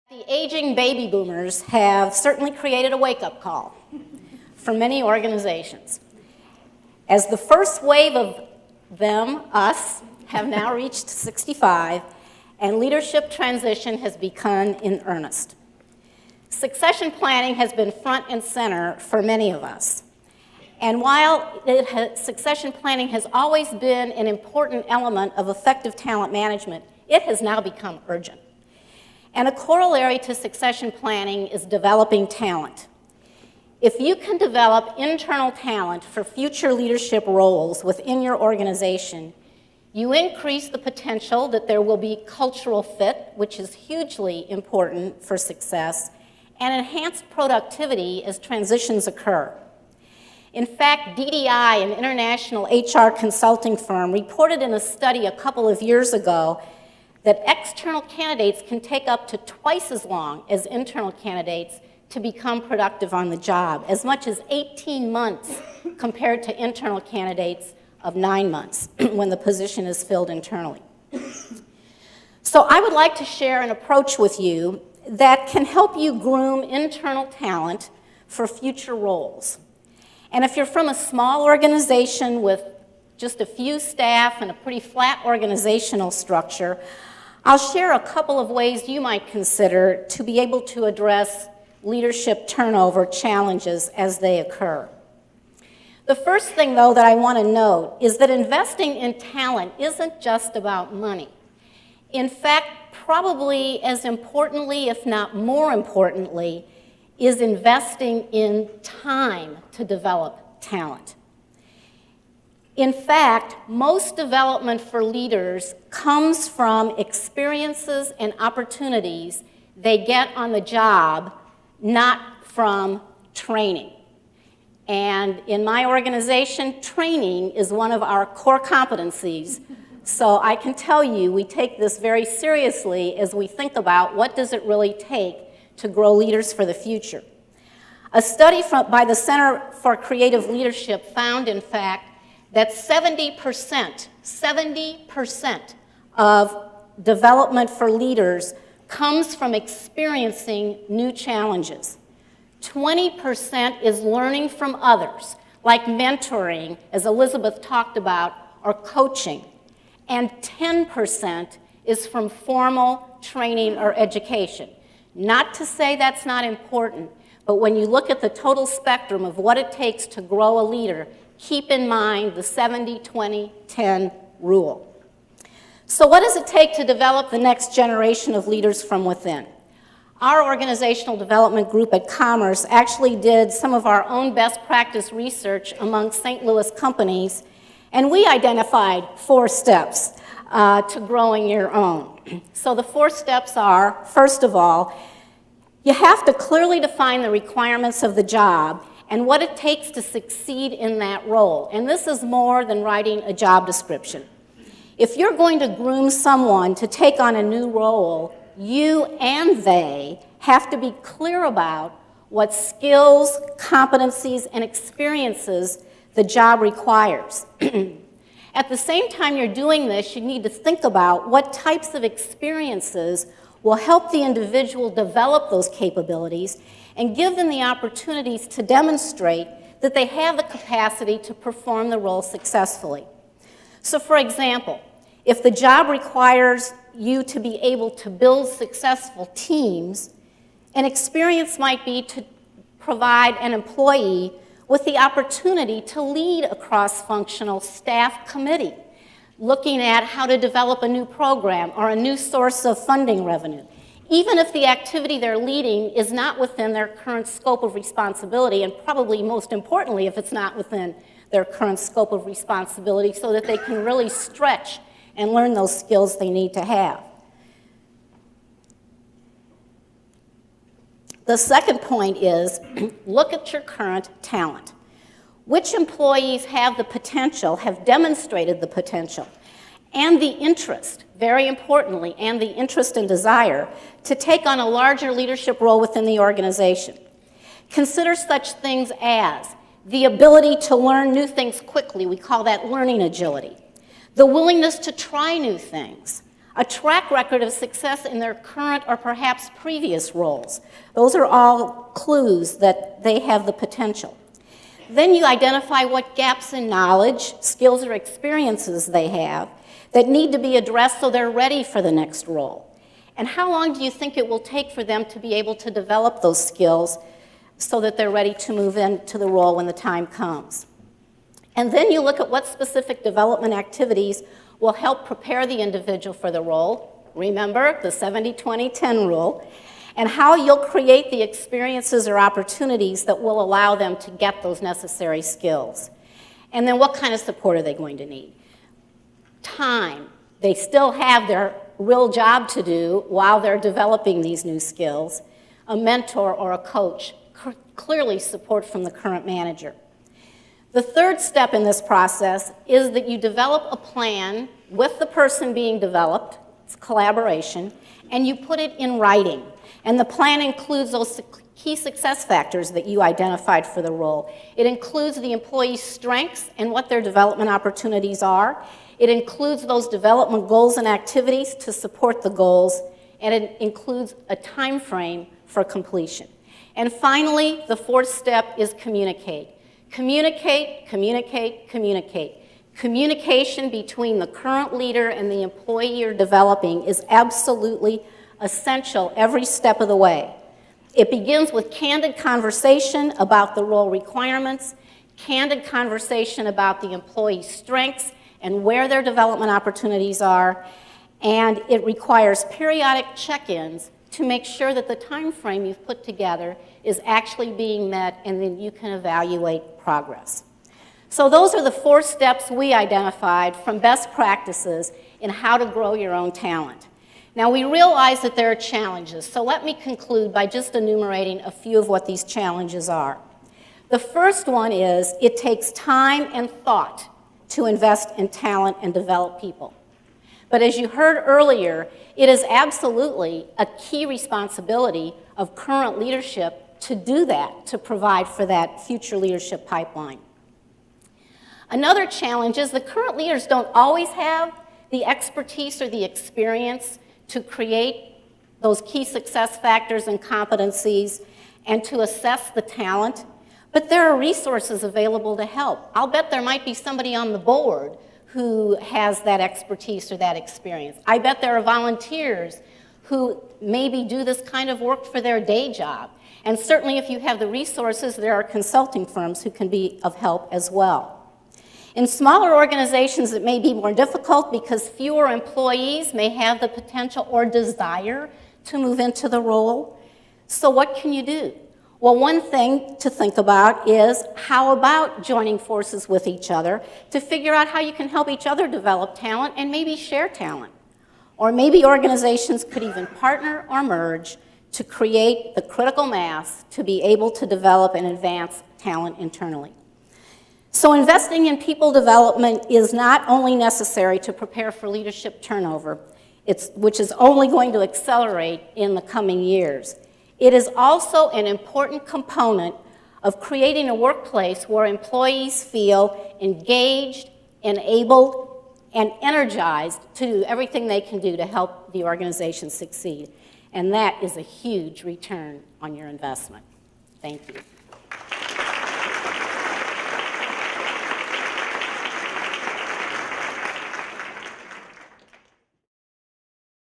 The aging baby boomers have certainly created a wake-up call for many organizations. As the first wave of them, us, have now reached 65, and leadership transition has begun in earnest. Succession planning has been front and center for many of us. And while succession planning has always been an important element of effective talent management, it has now become urgent. And a corollary to succession planning is developing talent. If you can develop internal talent for future leadership roles within your organization, you increase the potential that there will be cultural fit, which is hugely important for success, and enhanced productivity as transitions occur. In fact, DDI, an international HR consulting firm, reported in a study a couple of years ago that external candidates can take up to twice as long as internal candidates to become productive on the job, as much as 18 months compared to internal candidates of 9 months when the position is filled internally. So I would like to share an approach with you that can help you groom internal talent for future roles. And if you're from a small organization with just a few staff and a pretty flat organizational structure, I'll share a couple of ways you might consider to be able to address leadership turnover challenges as they occur. The first thing, though, that I want to note is that investing in talent isn't just about money. In fact, probably as importantly, if not more importantly, is investing in time to develop talent. In fact, most development for leaders comes from experiences and opportunities they get on the job, not from training. And in my organization, training is one of our core competencies. So I can tell you we take this very seriously as we think about what does it really take to grow leaders for the future. A study by the Center for Creative Leadership found, in fact, that 70% of development for leaders comes from experiencing new challenges. 20% is learning from others, like mentoring, as Elizabeth talked about, or coaching. And 10% is from formal training or education. Not to say that's not important, but when you look at the total spectrum of what it takes to grow a leader, keep in mind the 70-20-10 rule. So what does it take to develop the next generation of leaders from within? Our organizational development group at Commerce actually did some of our own best practice research among St. Louis companies, and we identified 4 steps to growing your own. So the 4 steps are, first of all, you have to clearly define the requirements of the job and what it takes to succeed in that role. And this is more than writing a job description. If you're going to groom someone to take on a new role, you and they have to be clear about what skills, competencies, and experiences the job requires. At the same time you're doing this, you need to think about what types of experiences will help the individual develop those capabilities and give them the opportunities to demonstrate that they have the capacity to perform the role successfully. So for example, if the job requires you to be able to build successful teams, an experience might be to provide an employee with the opportunity to lead a cross-functional staff committee, looking at how to develop a new program or a new source of funding revenue, even if the activity they're leading is not within their current scope of responsibility, and probably most importantly, if it's not within their current scope of responsibility, so that they can really stretch and learn those skills they need to have. The second point is, look at your current talent. Which employees have the potential, have demonstrated the potential, and the interest, very importantly, and the interest and desire to take on a larger leadership role within the organization. Consider such things as the ability to learn new things quickly. We call that learning agility. The willingness to try new things, a track record of success in their current or perhaps previous roles. Those are all clues that they have the potential. Then you identify what gaps in knowledge, skills, or experiences they have that need to be addressed so they're ready for the next role. And how long do you think it will take for them to be able to develop those skills so that they're ready to move into the role when the time comes? And then you look at what specific development activities will help prepare the individual for the role. Remember the 70-20-10 rule, and how you'll create the experiences or opportunities that will allow them to get those necessary skills. And then what kind of support are they going to need? Time. They still have their real job to do while they're developing these new skills. A mentor or a coach. Clearly support from the current manager. The third step in this process is that you develop a plan with the person being developed, it's collaboration, and you put it in writing. And the plan includes those key success factors that you identified for the role. It includes the employee's strengths and what their development opportunities are. It includes those development goals and activities to support the goals, and it includes a time frame for completion. And finally, the fourth step is communicate. Communicate, communicate, communicate. Communication between the current leader and the employee you're developing is absolutely essential every step of the way. It begins with candid conversation about the role requirements, candid conversation about the employee's strengths and where their development opportunities are, and it requires periodic check-ins to make sure that the time frame you've put together is actually being met, and then you can evaluate progress. So those are the 4 steps we identified from best practices in how to grow your own talent. Now, we realize that there are challenges, so let me conclude by just enumerating a few of what these challenges are. The first one is it takes time and thought to invest in talent and develop people. But as you heard earlier, it is absolutely a key responsibility of current leadership to do that, to provide for that future leadership pipeline. Another challenge is the current leaders don't always have the expertise or the experience to create those key success factors and competencies and to assess the talent, but there are resources available to help. I'll bet there might be somebody on the board who has that expertise or that experience. I bet there are volunteers who maybe do this kind of work for their day job. And certainly if you have the resources, there are consulting firms who can be of help as well. In smaller organizations, it may be more difficult because fewer employees may have the potential or desire to move into the role. So what can you do? Well, one thing to think about is how about joining forces with each other to figure out how you can help each other develop talent and maybe share talent. Or maybe organizations could even partner or merge to create the critical mass to be able to develop and advance talent internally. So investing in people development is not only necessary to prepare for leadership turnover, which is only going to accelerate in the coming years. It is also an important component of creating a workplace where employees feel engaged, enabled, and energized to do everything they can do to help the organization succeed. And that is a huge return on your investment. Thank you.